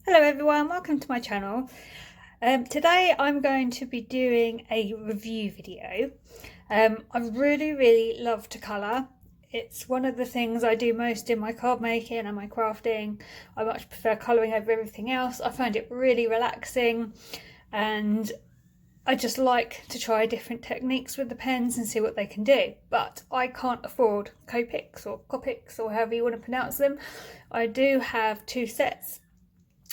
Hello everyone, welcome to my channel. Today I'm going to be doing a review video. I really love to colour. It's one of the things I do most in my card making and my crafting. I much prefer colouring over everything else. I find it really relaxing and I just like to try different techniques with the pens and see what they can do. But I can't afford Copics or Copics or however you want to pronounce them. I do have two sets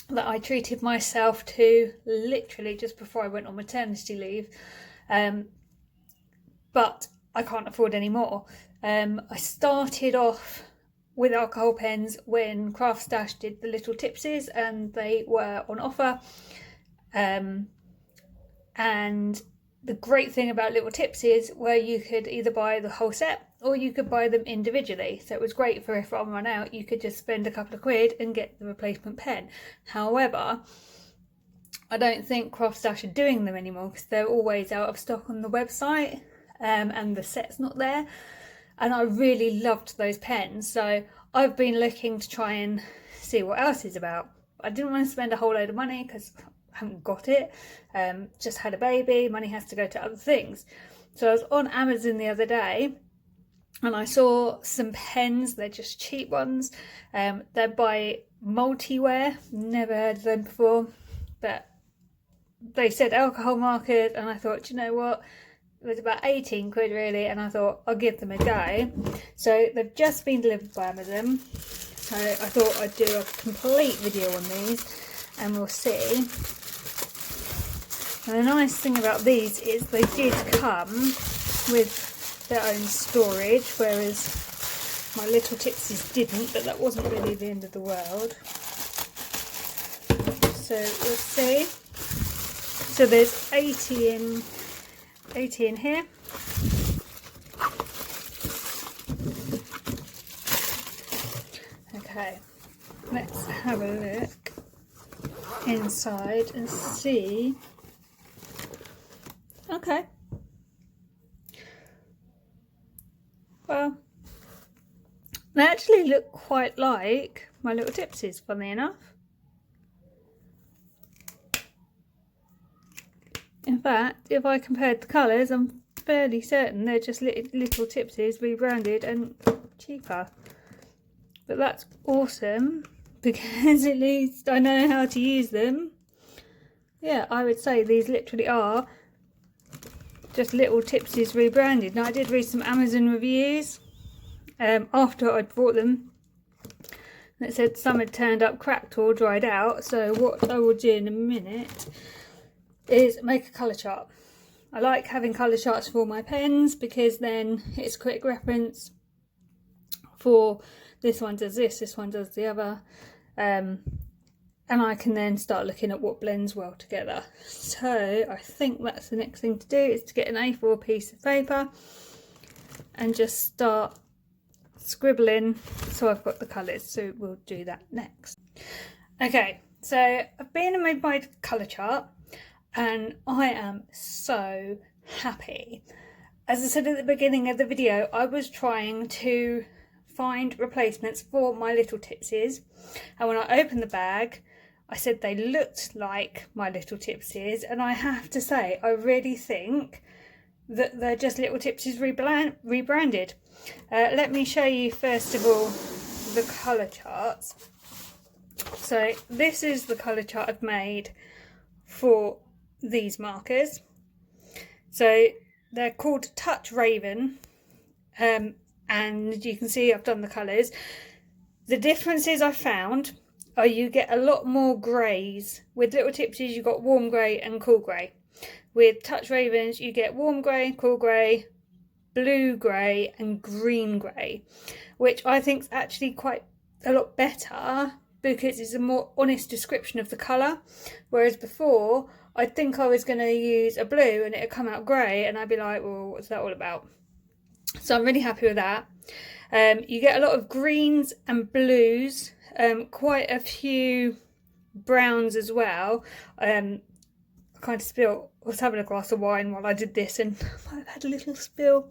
that I treated myself to literally just before I went on maternity leave, but I can't afford any more. I started off with alcohol pens when Craft Stash did the little tipsies and they were on offer, and the great thing about Little Tipsies where you could either buy the whole set or you could buy them individually. So it was great for if one ran out, you could just spend a couple of quid and get the replacement pen. However, I don't think Craft Stash are doing them anymore because they're always out of stock on the website, and the set's not there. And I really loved those pens, so I've been looking to try and see what else is about. I didn't want to spend a whole load of money because haven't got it, just had a baby, money has to go to other things. So I was on Amazon the other day and I saw some pens. They're just cheap ones. They're by Multiwear, never heard of them before, but they said alcohol markers and I thought, you know what, it was about 18 quid really, and I thought I'll give them a go. So they've just been delivered by Amazon, so I thought I'd do a complete video on these and we'll see. And the nice thing about these is they did come with their own storage, whereas my Little Tipsies didn't, but that wasn't really the end of the world. So we'll see. So there's 80 in here. Okay, let's have a look inside and see. Okay. Well, they actually look quite like my Little Tipsies, funnily enough. In fact, if I compared the colours, I'm fairly certain they're just Little Tipsies rebranded and cheaper. But that's awesome because at least I know how to use them. Yeah, I would say these literally are just Little Tipsies rebranded. Now I did read some Amazon reviews after I'd bought them that said some had turned up cracked or dried out. So what I will do in a minute is make a colour chart. I like having colour charts for all my pens because then it's a quick reference for this one does this one does the other, and I can then start looking at what blends well together. So I think that's the next thing to do, is to get an A4 piece of paper and just start scribbling so I've got the colours. So we'll do that next. Okay, so I've been and made my colour chart and I am so happy. As I said at the beginning of the video, I was trying to find replacements for my Little Tipsies, and when I opened the bag I said they looked like my Little Tipsies, and I have to say I really think that they're just Little Tipsies rebranded. Let me show you first of all the colour charts. So this is the colour chart I've made for these markers. So they're called Touch Raven, and you can see I've done the colours. The differences I found are you get a lot more greys. With Little Tipsies you got warm grey and cool grey. With Touch Ravens you get warm grey, cool grey, blue grey and green grey, which I think is actually quite a lot better because it's a more honest description of the colour, whereas before I'd think I was going to use a blue and it'd come out grey and I'd be like, well, what's that all about? So I'm really happy with that. You get a lot of greens and blues, quite a few browns as well. I kind of spilled, I was having a glass of wine while I did this and I might have had a little spill,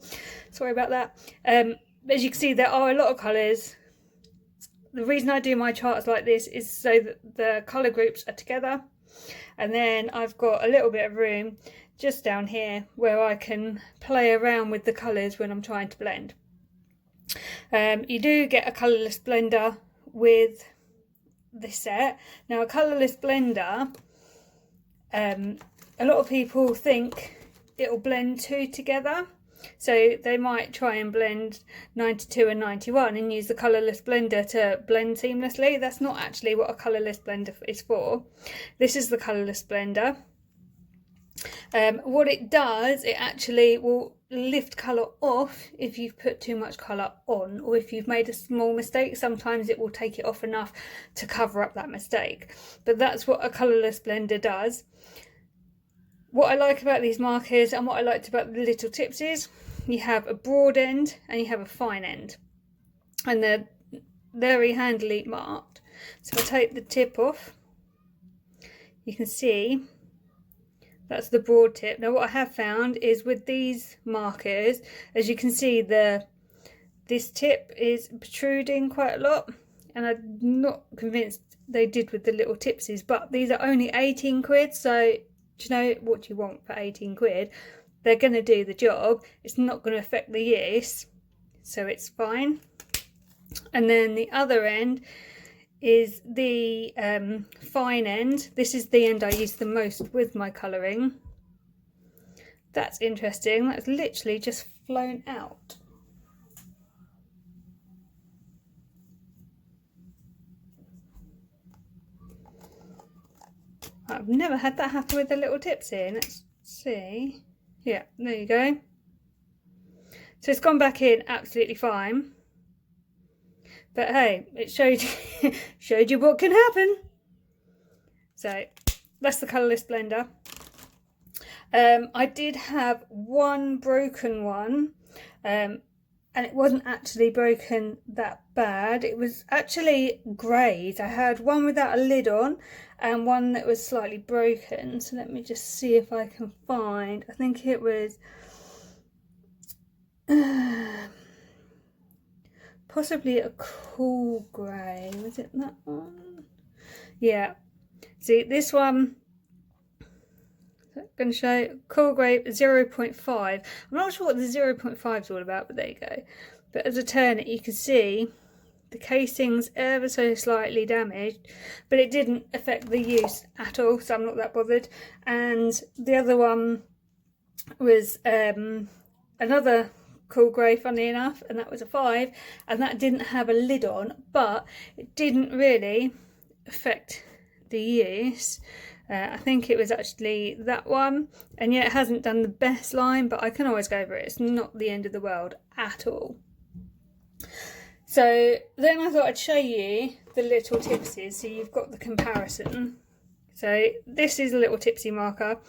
sorry about that. As you can see, there are a lot of colours, the reason I do my charts like this is so that the colour groups are together, and then I've got a little bit of room just down here where I can play around with the colours when I'm trying to blend. You do get a colourless blender with this set. Now a colourless blender, a lot of people think it'll blend two together, so they might try and blend 92 and 91 and use the colourless blender to blend seamlessly. That's not actually what a colourless blender is for. This is the colourless blender. What it does, it actually will lift colour off if you've put too much colour on, or if you've made a small mistake. Sometimes it will take it off enough to cover up that mistake, but that's what a colourless blender does. What I like about these markers, and what I liked about the little tips, is you have a broad end and you have a fine end, and they're very handily marked. So if I take the tip off, you can see that's the broad tip. Now what I have found is with these markers, as you can see, this tip is protruding quite a lot, and I'm not convinced they did with the little tipsies, but these are only 18 quid, so do you know what you want for 18 quid? They're going to do the job. It's not going to affect the use, so it's fine. And then the other end is the fine end. This is the end I use the most with my colouring. That's interesting. That's literally just flown out. I've never had that happen with the little tips in. Let's see. Yeah, there you go. So it's gone back in absolutely fine. But hey, it showed you what can happen. So that's the colourless blender. I did have one broken one, and it wasn't actually broken that bad. It was actually greyed. I had one without a lid on and one that was slightly broken. So let me just see if I can find, I think it was possibly a cool grey. Was it that one? Yeah. See, this one, I'm going to show cool grey 0.5. I'm not sure what the 0.5 is all about, but there you go. But as I turn it, you can see the casing's ever so slightly damaged, but it didn't affect the use at all, so I'm not that bothered. And the other one was another cool grey, funny enough, and that was a 5, and that didn't have a lid on, but it didn't really affect the use. I think it was actually that one, and yeah, it hasn't done the best line, but I can always go over it. It's not the end of the world at all. So then I thought I'd show you the little tipsies so you've got the comparison. So this is a little tipsy marker.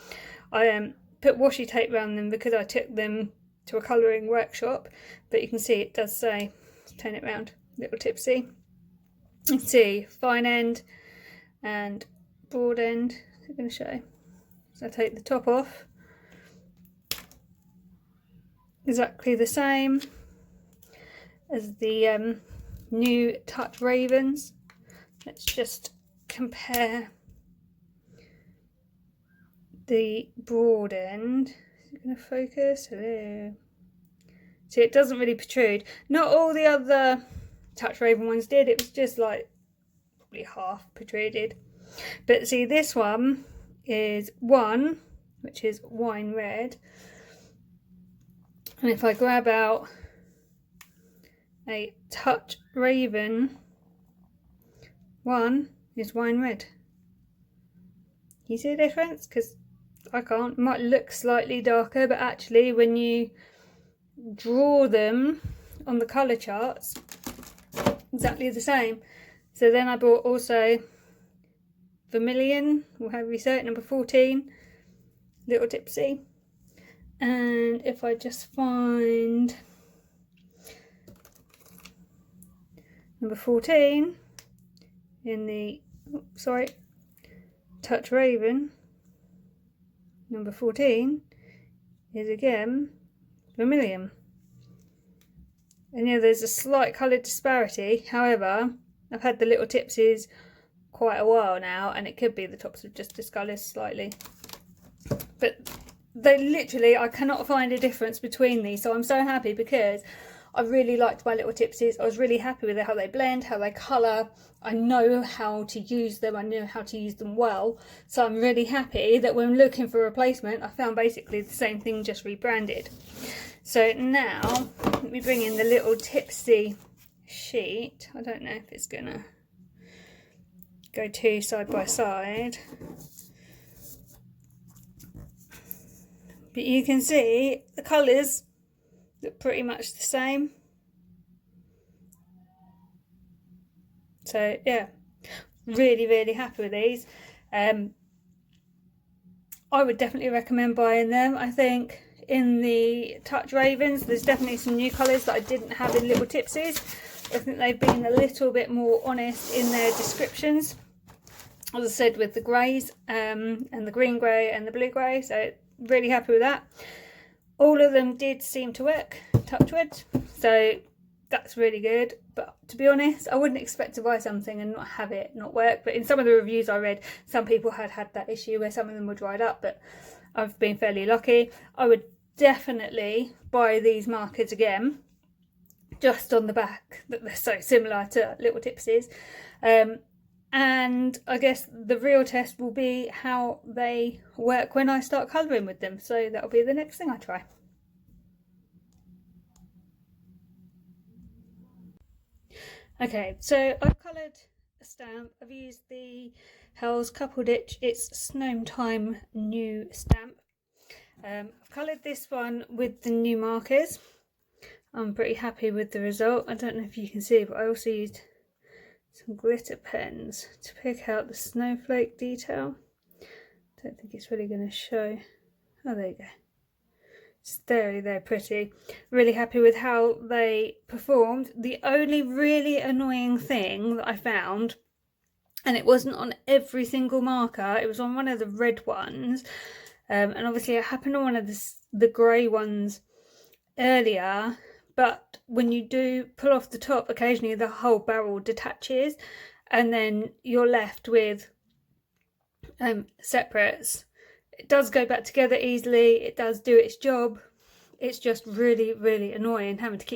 I put washi tape around them because I took them to a colouring workshop, but you can see it does say, turn it round, little tipsy. You can see fine end and broad end. I'm going to show. So I take the top off, exactly the same as the new Touch Ravens. Let's just compare the broad end. Is it going to focus? Hello. See, it doesn't really protrude. Not all the other Touch Raven ones did. It was just like probably half protruded. But see, this one is 1, which is wine red. And if I grab out a Touch Raven, 1 is wine red. You see the difference? Because I can't. It might look slightly darker, but actually when you draw them on the colour charts, exactly the same. So then I bought also Vermilion, or however you say it, number 14, little tipsy. And if I just find number 14 in the, Touch Raven, number 14 is again Vermilion. And yeah, there's a slight colour disparity. However, I've had the little tipsies quite a while now, and it could be the tops have just discoloured slightly, but they literally, I cannot find a difference between these, so I'm so happy because I really liked my little tipsies. I was really happy with how they blend, how they colour. I know how to use them, I know how to use them well, so I'm really happy that when looking for a replacement I found basically the same thing, just rebranded. So now let me bring in the little tipsy sheet. I don't know if it's gonna go two side by side, but you can see the colours look pretty much the same. So yeah, really happy with these. I would definitely recommend buying them. I think in the Touch Ravens there's definitely some new colours that I didn't have in Little Tipsies. I think they've been a little bit more honest in their descriptions, as I said, with the greys and the green grey and the blue grey, so really happy with that. All of them did seem to work, touch wood, so that's really good. But to be honest, I wouldn't expect to buy something and not have it not work. But in some of the reviews I read, some people had that issue where some of them were dried up, but I've been fairly lucky. I would definitely buy these markers again, just on the back that they're so similar to Little Tipsies. And I guess the real test will be how they work when I start colouring with them, so that'll be the next thing I try. Okay, so I've coloured a stamp. I've used the Hell's Couple Ditch, it's Gnome Time new stamp. I've coloured this one with the new markers. I'm pretty happy with the result. I don't know if you can see, but I also used some glitter pens to pick out the snowflake detail. Don't think it's really going to show. Oh, there you go. It's very pretty. Really happy with how they performed. The only really annoying thing that I found, and it wasn't on every single marker, it was on one of the red ones, and obviously it happened on one of the grey ones earlier, but when you do pull off the top, occasionally the whole barrel detaches and then you're left with separates. It does go back together easily, it does do its job. It's just really annoying having to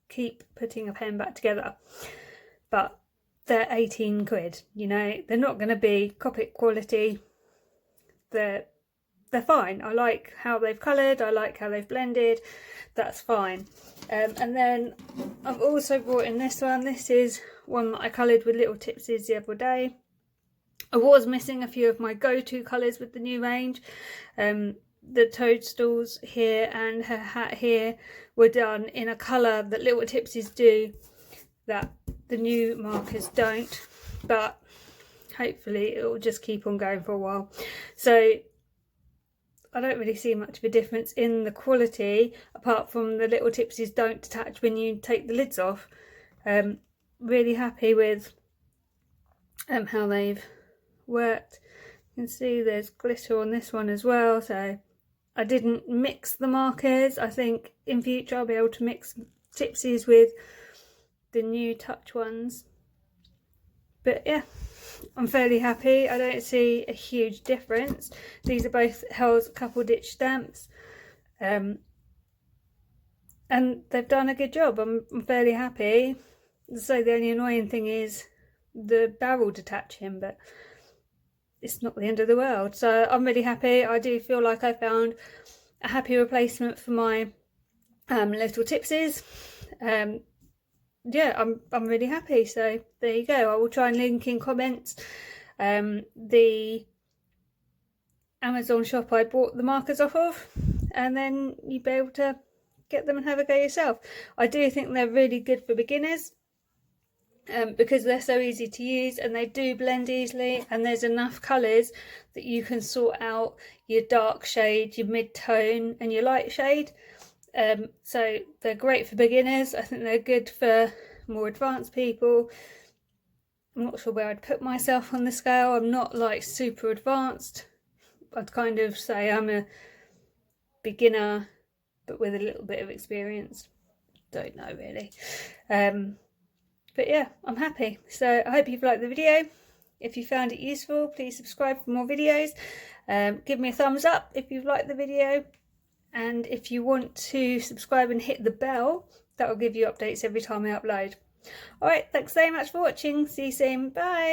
keep putting a pen back together. But they're 18 quid, you know, they're not going to be Copic quality. They're fine. I like how they've coloured, I like how they've blended, that's fine. And then I've also brought in this one. This is one that I coloured with Little Tipsies the other day. I was missing a few of my go-to colours with the new range. The toadstools here and her hat here were done in a colour that Little Tipsies do that the new markers don't, but hopefully it will just keep on going for a while. So I don't really see much of a difference in the quality, apart from the Little Tipsies don't detach when you take the lids off. Really happy with how they've worked. You can see there's glitter on this one as well, so I didn't mix the markers. I think in future I'll be able to mix Tipsies with the new Touch ones. But yeah, I'm fairly happy. I don't see a huge difference. These are both Hell's Couple Ditch stamps, and they've done a good job. I'm fairly happy. So the only annoying thing is the barrel detaching, but it's not the end of the world. So I'm really happy. I do feel like I found a happy replacement for my Little Tipsies. Yeah, I'm really happy. So there you go. I will try and link in comments the Amazon shop I bought the markers off of, and then you'll be able to get them and have a go yourself. I do think they're really good for beginners, because they're so easy to use and they do blend easily, and there's enough colours that you can sort out your dark shade, your mid-tone and your light shade. So they're great for beginners. I think they're good for more advanced people. I'm not sure where I'd put myself on the scale. I'm not like super advanced. I'd kind of say I'm a beginner but with a little bit of experience. Don't know really. But yeah, I'm happy. So I hope you've liked the video. If you found it useful, please subscribe for more videos. Give me a thumbs up if you've liked the video. And if you want to subscribe and hit the bell, that will give you updates every time I upload. Alright, thanks so much for watching. See you soon. Bye.